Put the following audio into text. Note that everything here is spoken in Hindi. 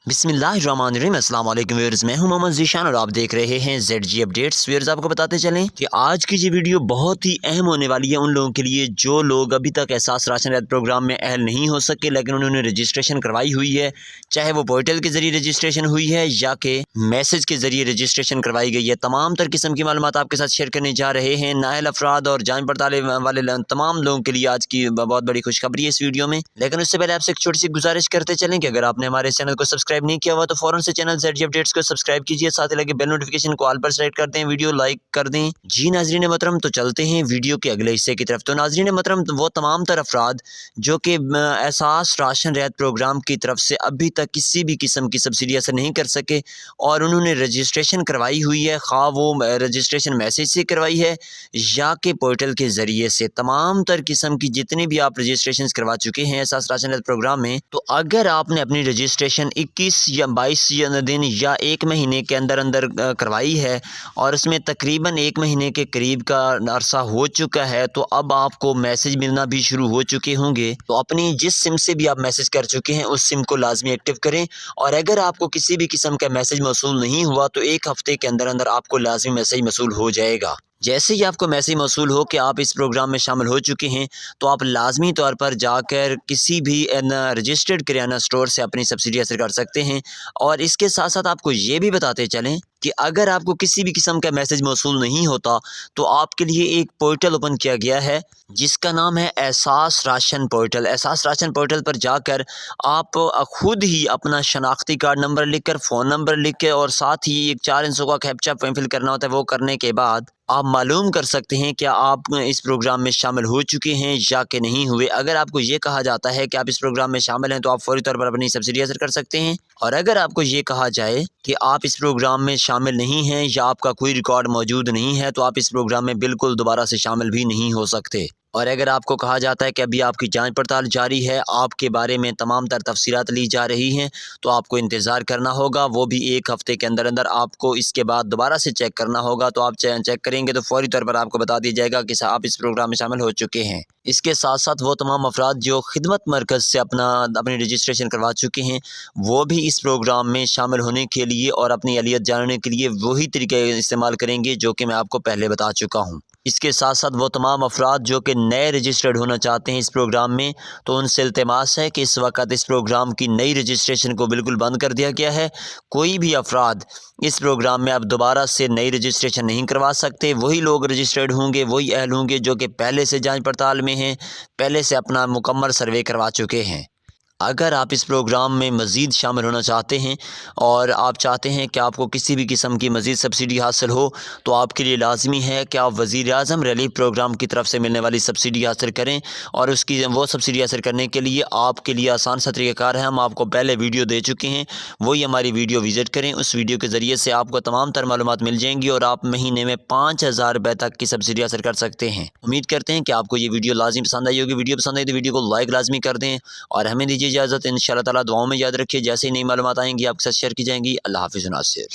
बिस्मिल्लाहिर्रहमानिर्रहीम। अस्सलाम वालेकुम व्यूअर्स, मैं हूं मोहम्मद ज़ीशान और आप देख रहे हैं ZG अपडेट्स। व्यूअर्स, आपको बताते चलें कि आज की ये वीडियो बहुत ही अहम होने वाली है उन लोगों के लिए जो लोग अभी तक एहसास राशन रैयत प्रोग्राम में अहल नहीं हो सके, लेकिन उन्होंने रजिस्ट्रेशन करवाई हुई है। चाहे वो पोर्टल के जरिए रजिस्ट्रेशन हुई है या कि मैसेज के जरिए रजिस्ट्रेशन करवाई गई है। तमाम तर किस्म की मालूमात आपके साथ शेयर करने जा रहे हैं। नाअहल अफराद और जांच पड़ताल वाले तमाम लोगों के लिए आज की बहुत बड़ी खुशखबरी है इस वीडियो में। लेकिन उससे पहले आपसे एक छोटी सी गुजारिश करते चलें कि अगर आपने हमारे चैनल को सब्सक्राइब नहीं किया हुआ तो फौरन से चैनल ZG अपडेट्स को सब्सक्राइब कीजिए, साथ ही लगे बेल नोटिफिकेशन को ऑल पर सेलेक्ट कर दें, वीडियो लाइक कर दें। जी नाज़रीन मोहतरम, तो चलते हैं वीडियो के अगले हिस्से की तरफ। तो नाज़रीन मोहतरम, वो तमाम तर अफराद जो कि एहसास राशन रैयत प्रोग्राम की तरफ से अभी तक किसी भी किस्म की सब्सिडी हासिल नहीं कर सके और उन्होंने रजिस्ट्रेशन करवाई हुई है, खा वो रजिस्ट्रेशन मैसेज से करवाई है या कि पोर्टल के ज़रिए से, तमाम तर किस्म की जितने भी आप रजिस्ट्रेशन करवा चुके हैं एहसास राशन रैयत प्रोग्राम में, तो अगर आपने अपनी रजिस्ट्रेशन 21 या 22 दिन या 1 महीने के अंदर अंदर करवाई है और उसमें तकरीबन 1 महीने के करीब का अरसा हो चुका है, तो अब आपको मैसेज मिलना भी शुरू हो चुके होंगे। तो अपनी जिस सिम से भी आप मैसेज कर चुके हैं उस सिम को लाजमी एक्टिव करें, और अगर आपको किसी भी किस्म का मैसेज मौसूल नहीं हुआ तो 1 हफ्ते के अंदर अंदर आपको लाजमी मैसेज मौसूल हो जाएगा। जैसे ही आपको मैसेज मौसूल हो कि आप इस प्रोग्राम में शामिल हो चुके हैं, तो आप लाजमी तौर पर जाकर किसी भी रजिस्टर्ड किराना स्टोर से अपनी सब्सिडी हासिल कर सकते हैं। और इसके साथ साथ आपको ये भी बताते चलें कि अगर आपको किसी भी किस्म का मैसेज मौसूल नहीं होता तो आपके लिए एक पोर्टल ओपन किया गया है जिसका नाम है एहसास राशन पोर्टल। एहसास राशन पोर्टल पर जाकर आप खुद ही अपना शनाख्ती कार्ड नंबर लिखकर, फ़ोन नंबर लिख के और साथ ही एक 4 हिस्सों का कैप्चा फिल करना होता है, वो करने के बाद आप मालूम कर सकते हैं कि आप इस प्रोग्राम में शामिल हो चुके हैं या कि नहीं हुए। अगर आपको ये कहा जाता है कि आप इस प्रोग्राम में शामिल हैं तो आप फौरी तौर पर अपनी सब्सिडी हासिल कर सकते हैं, और अगर आपको ये कहा जाए कि आप इस प्रोग्राम में शामिल नहीं हैं या आपका कोई रिकॉर्ड मौजूद नहीं है तो आप इस प्रोग्राम में बिल्कुल दोबारा से शामिल भी नहीं हो सकते। और अगर आपको कहा जाता है कि अभी आपकी जांच पड़ताल जारी है, आपके बारे में तमाम तर तफसीलात ली जा रही हैं, तो आपको इंतज़ार करना होगा, वो भी 1 हफ़्ते के अंदर अंदर आपको इसके बाद दोबारा से चेक करना होगा। तो आप चेक करेंगे तो फौरी तौर पर आपको बता दिया जाएगा कि आप इस प्रोग्राम में शामिल हो चुके हैं। इसके साथ साथ वो तमाम अफराद जो खिदमत मरकज़ से अपनी रजिस्ट्रेशन करवा चुके हैं, वो भी इस प्रोग्राम में शामिल होने के लिए और अपनी अहलियत जानने के लिए वही तरीके इस्तेमाल करेंगे जो कि मैं आपको पहले बता चुका हूँ। इसके साथ साथ वो तमाम अफराद जो कि नए रजिस्टर्ड होना चाहते हैं इस प्रोग्राम में, तो उनसे इल्तिमास है कि इस वक्त इस प्रोग्राम की नई रजिस्ट्रेशन को बिल्कुल बंद कर दिया गया है। कोई भी अफराद इस प्रोग्राम में अब दोबारा से नई रजिस्ट्रेशन नहीं करवा सकते। वही लोग रजिस्टर्ड होंगे, वही अहल होंगे जो कि पहले से जांच पड़ताल में हैं, पहले से अपना मुकम्मल सर्वे करवा चुके हैं। अगर आप इस प्रोग्राम में मज़ीद शामिल होना चाहते हैं और आप चाहते हैं कि आपको किसी भी किस्म की मज़ीद सब्सिडी हासिल हो, तो आपके लिए लाजमी है कि आप वज़ीर-ए-आज़म रिलीफ प्रोग्राम की तरफ से मिलने वाली सब्सिडी हासिल करें। और उसकी वो सब्सिडी हासिल करने के लिए आपके लिए आसान सा तरीक़ाकार है, हम आपको पहले वीडियो दे चुके हैं, वही हमारी वीडियो विज़िट करें। उस वीडियो के ज़रिए से आपको तमाम तर मालूमात मिल जाएंगी और आप महीने में 5000 रुपये तक की सब्सिडी हासिल कर सकते हैं। उम्मीद करते हैं कि आपको ये वीडियो लाजमी पसंद आई होगी। वीडियो पसंद आई तो वीडियो को लाइक लाजमी कर दें और हमें दीजिए इजाज़त। इंशाअल्लाह ताला दुआओं में याद रखिए, जैसे ही नई मालूमात आएंगी आपके साथ शेयर की जाएंगी। अल्लाह हाफ़िज़ नासिर।